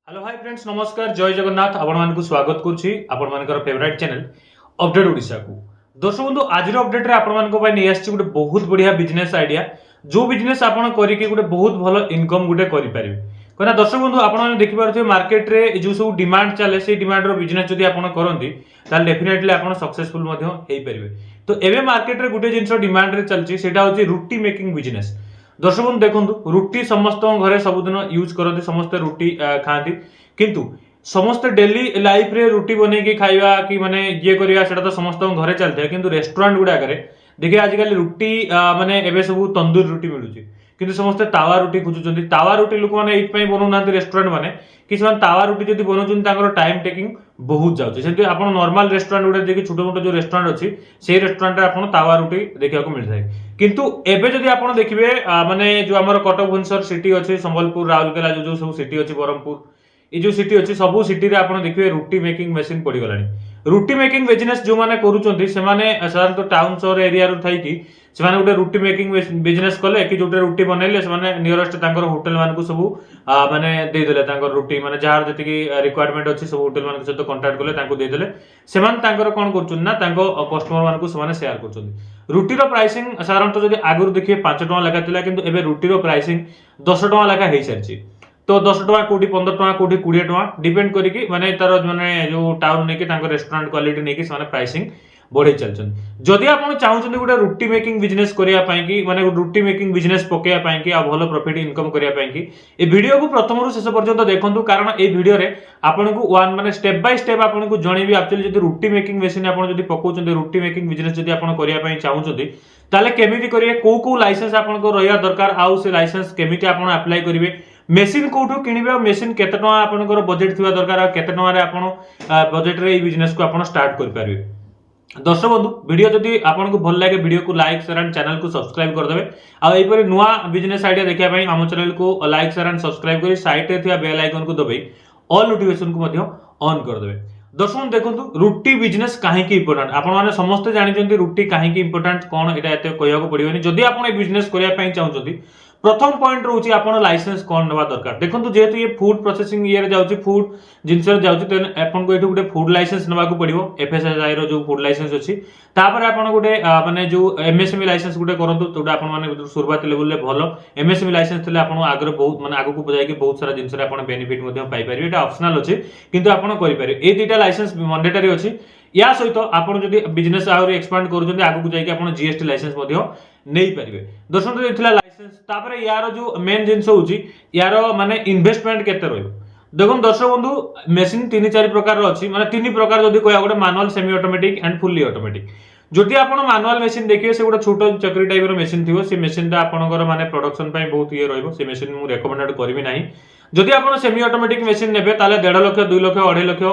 Hello hi friends नमस्कार जय जगन्नाथ आपण मानकु स्वागत करछि आपण मानकर फेवरेट चैनल अपडेट ओडिशा को। दर्शक बंधु आज अपडेट रे आपण मानको पय नै आछि गुटे बहुत बढ़िया बिजनेस आइडिया जो बिजनेस आपण करि के गुटे बहुत भलो इनकम गुटे करि परिबे। कना दर्शक बंधु आपण माने देखि पारथि मार्केट रे जो सब डिमांड चले से डिमांड रो बिजनेस जदि आपण करंती ताल डेफिनेटली आपण सक्सेसफुल मध्ये हेई परिबे। तो एबे मार्केट रे गुटे जिंस डिमांड रे चलछि सेटा होछि रुटी मेकिंग बिजनेस। दर्शक बंधु देखंतु रुटी समस्त घरे सबुदिन यूज करते समस्त रुटी खाती किंतु समस्त डेली लाइफ रे रुटी बने के खाइबा कि माने ये करिया सेटा तो समस्त घरे चलते किंतु रेस्टोरेंट गुडा करे देखिए आजिकल रुटी माने एबे सब तंदूर रुटी मिलुची किंतु समस्त तावा रुटी खोजुचंती। तावा रुटी लोक माने एत पई बनाउनांती रेस्टोरेंट माने कि ସେମାନେ तावा रुटी जदि बनाउचंती तांकर टाइम टेकिंग बहुत जाउची। सेंति आपण नॉर्मल रेस्टोरेंट गुडा देखि छोटो मोटो जो रेस्टोरेंट अछि सेही रेस्टोरेंट रे आपण तावा रुटी देखिया को मिल जाय। किंतु एबे जदि आपण देखिबे माने जो हमर कटक भुवनेश्वर सिटी अछि संबलपुर राउरकेला जो सब सिटी अछि बरहमपुर ये जो सिटी अच्छी सब सिटी रे आपण देखिए रुटी मेकिंग मशीन पड़ी गलानी। रुटी मेकिंग बिजनेस जो माने करूचंती से माने साधारणतः टाउन शहर एरिया रो थाई कि से माने गुटे रुटी मेकिंग बिजनेस कले कि जोटे रुटी बनैले से माने नियरेस्ट तांकर होटल मान को सब माने दे देले तांकर रुटी माने जार जति की रिक्वायरमेंट अछि सब होटल मान के सहित कांटेक्ट कले तांको दे देले से माने तांकर कोन करचुन ना तांको कस्टमर मान को से माने शेयर करचुन। रुटी रो प्राइसिंग साधारणतः जदि आगुर देखिए 5 टका लगा थिला किंतु एबे रुटी रो प्राइसिंग 10 टका लगा हेई सारची। तो 10 टका कोटी 15 टका कोटी 20 टका डिपेंड करिकी माने तार माने जो टाउन नेकी तांको रेस्टोरेंट क्वालिटी नेकी माने प्राइसिंग बढ़े चलछन। जदि आपण चाहुछन गुटे रुटी मेकिंग बिजनेस करिया पई कि माने रुटी मेकिंग बिजनेस पकेया पई कि आ भलो प्रॉफिट इनकम करिया पई कि ए वीडियो को प्रथम रु शेष पर्यंत देखंतु कारण ए वीडियो रे आपण को वन माने स्टेप बाय स्टेप आपण को जणेबी एक्चुअली जदि रुटी मेकिंग मशीन आपण जदि पकोचन रुटी मेकिंग बिजनेस जदि आपण करिया पई चाहुछन ताले केमिति करिवे को लाइसेंस आपण को रहया दरकार आउ से लाइसेंस केमिति आपण अप्लाई करिवे मेसीन कोठो किनिबे मेसीन केते टका आपनकर बजेट थिबा दरकार आ केते टका रे आपण बजेट रे ई बिजनेस को आपण स्टार्ट कर परिबे। दर्शक बंधु वीडियो जदि आपन को भल लागे वीडियो को लाइक शेयर एंड चैनल को सब्सक्राइब कर देबे आ एई परे नुवा बिजनेस आइडिया देखिया पई हम चैनल को लाइक शेयर एंड सब्सक्राइब करी साइड रे थिया बेल आइकन को दबे ऑल नोटिफिकेशन को मध्य ऑन कर देबे। दर्शक देखंतु रुटी बिजनेस काहे की इंपोर्टेंट आपण माने समस्त जानि जंती रुटी काहे की इंपोर्टेंट कोन एटा एते कहया को पड़िबनी। जदि आपण ए बिजनेस करिया पई चाहउछंती प्रथम पॉइंट रोची आपण लाइसेंस कोन नवा दरकार। देखंतु जेहेतु ये फूड प्रोसेसिंग ये रे जाउची फूड जिंस रे जाउची तेन आपण को एठु गुटे फूड लाइसेंस नवा को पड़िबो एफएसएसआई रो जो फूड लाइसेंस अछि तापर आपण गुटे माने जो एमएसएमई लाइसेंस गुटे करंतु तोडा आपण माने शुरुआत लेवल ले भलो एमएसएमई लाइसेंस थले आपण आगर बहुत माने आगु को जाय कि बहुत सारा जिंस रे आपण बेनिफिट मध्ये पाई परिबे एटा ऑप्शनल अछि किंतु आपण करि परिबे ए दुटा लाइसेंस मैंडेटरी अछि। या सहित आपण जदि बिजनेस आउर एक्सपांड करूछन आगु को जाय कि आपण जीएसटी लाइसेंस मध्ये नै परिबे। दर्शक एथिला लाइसेंस तापर यार जो मेन जिंस होउची यार माने इन्वेस्टमेंट केते रहयो। देखो दर्शक बंधु मेशिन 3-4 प्रकार अछि माने 3 प्रकार जदि कोया गोटे manual semi automatic and fully automatic. जोटी आपण मैनुअल मेशिन देखिए से गोटे छोटो चक्री टाइप रो मेशिन थिवो से मेशिन ता आपनकर माने प्रोडक्शन पई बहुत ये रहइबो से मेशिन मु रेकमेंडेड करबी नाही। जदि आपण सेमी ऑटोमेटिक मेशिन नेबे ताले 1.5 लाख 2 लाख 2.5 लाख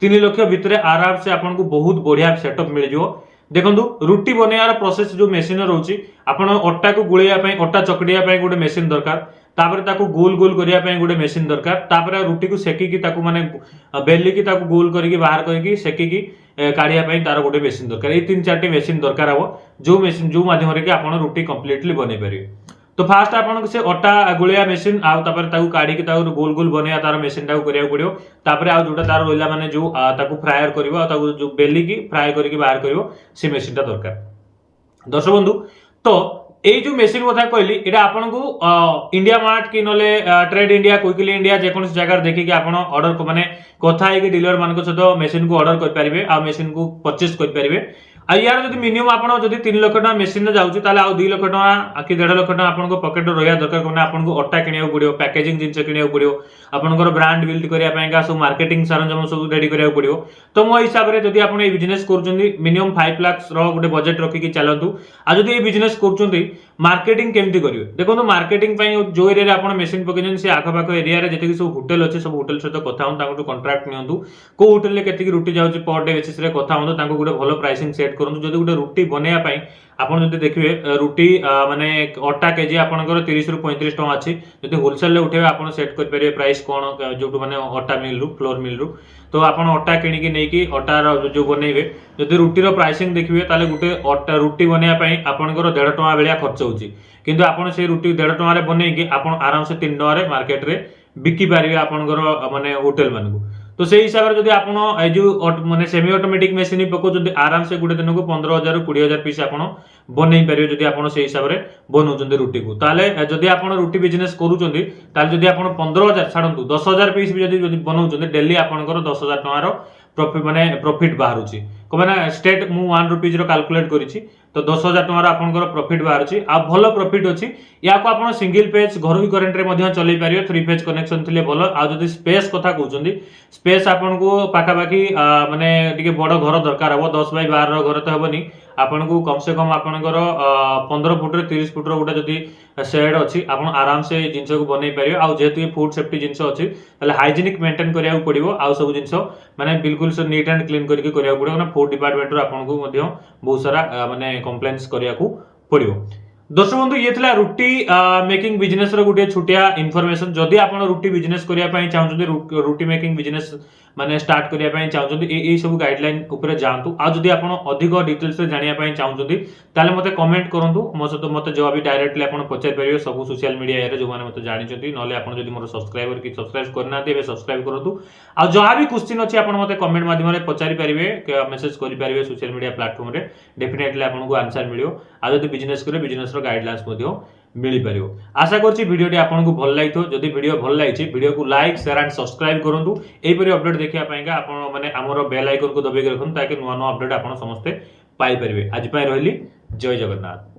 3 लाख भितरे आराम से आपन को बहुत बढ़िया सेटअप मिल जिवो। देखंतु रुटी बनेयार प्रोसेस जो मेशिन रहउची आपण अट्टा को गुळिया पई अट्टा चकडिया पई गोटे मेशिन दरकार तापर ताको गोल गोल करिया पई गोटे मेशिन दरकार तापर रुटी को सेकी की ताको माने बेली की ताको गोल करके बाहर करके सेकी की काढिया पई तार गोटे मेशिन दरकार। ए 3-4 टी मेशिन दरकार हबो जो मेशिन जो माध्यम रे कि आपण रुटी कंप्लीटली बनै परिबे। तो फास्ट आपण से अट्टा गुळिया मेशिन आ तापर ताको काढी की ताको गोल गोल बनेया तार मेशिन ताको करिया पड़ियो तापर आ जोटा तार रोइला माने जो ताको फ्रायर करबो आ ताको जो बेली की फ्राई करके बाहर करबो से मेशिन ता दरकार। दर्शक बंधु तो এই যে মেশিন কথা কইলি এটা আপনাকু ইন্ডিয়া মার্ট কি নলে ট্রেড ইন্ডিয়া কুইকলি ইন্ডিয়া যে কোন জায়গা দেখি কি আপন অর্ডর মানে কথা है कि डीलर मान सहित मेशिन को ऑर्डर कर पारिबे आ मेशिन को परचेस कर पारिबे। आ यार जदि मिनिमम आपण जदि 3 लाख टका मेशिन जाउची ताले आ 2 लाख टका कि 1.5 लाख टका आपन को पॉकेट रहया दरकार कोने आपन को अट्टा किनिया पड़ियो पैकेजिंग जिंस किनिया पड़ियो आपन को ब्रांड बिल्ड करिया पई का सब मार्केटिंग सरंजाम सब रेडी करिया पड़ियो। तो मो हिसाब रे जदि आपन ए बिजनेस करूचंदी मिनिमम 5 लाख रो गुटे बजेट रखी कि चलंतु। आ जदि ए बिजनेस करूचंदी मार्केटिंग केमती करिवे देखो मार्केटिंग पई जो एरिया रे आपन मेशिन पकेजन से आखा पाखा एरिया रे जति सब होटल अछि सब होटल सहित कथा होन ताको कॉन्ट्रैक्ट नियंतु को होटल ले केति रुटी जाउची पर डे बेसिस रे कथा होन ताको गुटे भलो प्राइसिंग सेट करंतु। जदि गुटे रुटी बनेया पई आपण जदि देखिबे रुटी माने अट्टा केजी आपनकर 30 रु 35 टका अछि जदि होलसेल ले उठेबे आपण सेट कर परिबे प्राइस कोन जोटु माने अट्टा मिल रु फ्लोर मिल रु तो आपण अट्टा किनी की नै की अट्टा जो बनेबे जदि रुटी रो प्राइसिंग देखिबे ताले गुटे अट्टा रुटी बनेया पई आपनकर 1.5 टका बेलिया खर्च होउची किंतु आपण से रुटी 1.5 टका रे बनेई की आपण आराम से 3 टका रे मार्केट रे बिकी पारे आपंकर माने होटेल मान तो से हिसाब से जब आप जो माने सेमी ऑटोमेटिक मशीन पकाउछन आराम से गोटे दिन को 15,000 20,000 पीस आप बनई पारे जब आप से हिसाब से बनाऊँ रुटी को ताले जदि आप रुटी बिजनेस करूँ जदि आप 15,000 छाड़ू 10,000 पीस भी जब बनाऊँ डेली आपंकर 10,000 टकर प्रॉफिट माने प्रॉफिट बाहर कमाना स्टेट मु 1 रुपीज कैलकुलेट करी तो 10,000 टकर आपंकर प्रॉफिट बाहर आ भल प्रॉफिट अच्छी या को आप सिंगल पेज घर भी करेन्ट रे चलई पारे 3 पेज कनेक्शन थिले भल आ जदि स्पेस कथा कहउछंदी स्पेस आपन को पाखापाखि माने टिके बड़ घर दरकार हम 10 बाय 12 घर तो हेबनी आपन को कम से कम आपनकर 15 फुट रे 30 फुट रो गोटे जदि शेड अच्छी आप आराम से जिनस को बनई पारे आ जेहेतु ये फूड सेफ्टी जिनस अच्छी ताले हाइजीनिक मेंटेन करिया पड़िबो आ सब जिनस माने बिल्कुल से नीट एंड क्लीन करके करिया पड़िबो ना फूड डिपार्टमेंट रो आपन को मध्य बहुत सारा माने कंप्लेंट्स करिया को पड़िबो। दर्शक बंधु ये थिला रुटी मेकिंग बिजनेस रो गोटे छोटिया इनफॉरमेशन जदि आपण रुटी बिजनेस करिया पई चाहउछन रुटी मेकिंग बिजनेस माने स्टार्ट करिया पई चाहउछन ए सब गाइडलाइन ऊपर जानतु आ जदि आपण अधिक डिटेल्स रे जानिया पई चाहउछन ताले मते कमेंट करंतु मो सहित मते जवाब डायरेक्टली आपण पचार परिबे सब सोशल मीडिया रे जो माने मते जानि छथि नले आपण जदि मोर सब्सक्राइबर की सब्सक्राइब करना देबे सब्सक्राइब करंतु आ जहा भी क्वेश्चन अछि आपण मते कमेंट माध्यम रे पचारि परिबे मेसेज करि परिबे सोशल मीडिया प्लेटफॉर्म रे डेफिनेटली आपण को आंसर मिलियो आ जदि बिजनेस करे बिजनेस रो गाइडलाइंस मध्य मिली पारियो। आशा करछि वीडियोटी आपनको भल लागितो जदि वीडियो भल लागिछि वीडियो को लाइक शेयर एंड सब्सक्राइब करंतु एई परि अपडेट देखिया पाएंगा आपण माने हमरो बेल आइकन को दबाइ के रखन ताकि नुवा नुवा अपडेट आपण समस्त पाई परिबे। आज पय रहली जय जगन्नाथ।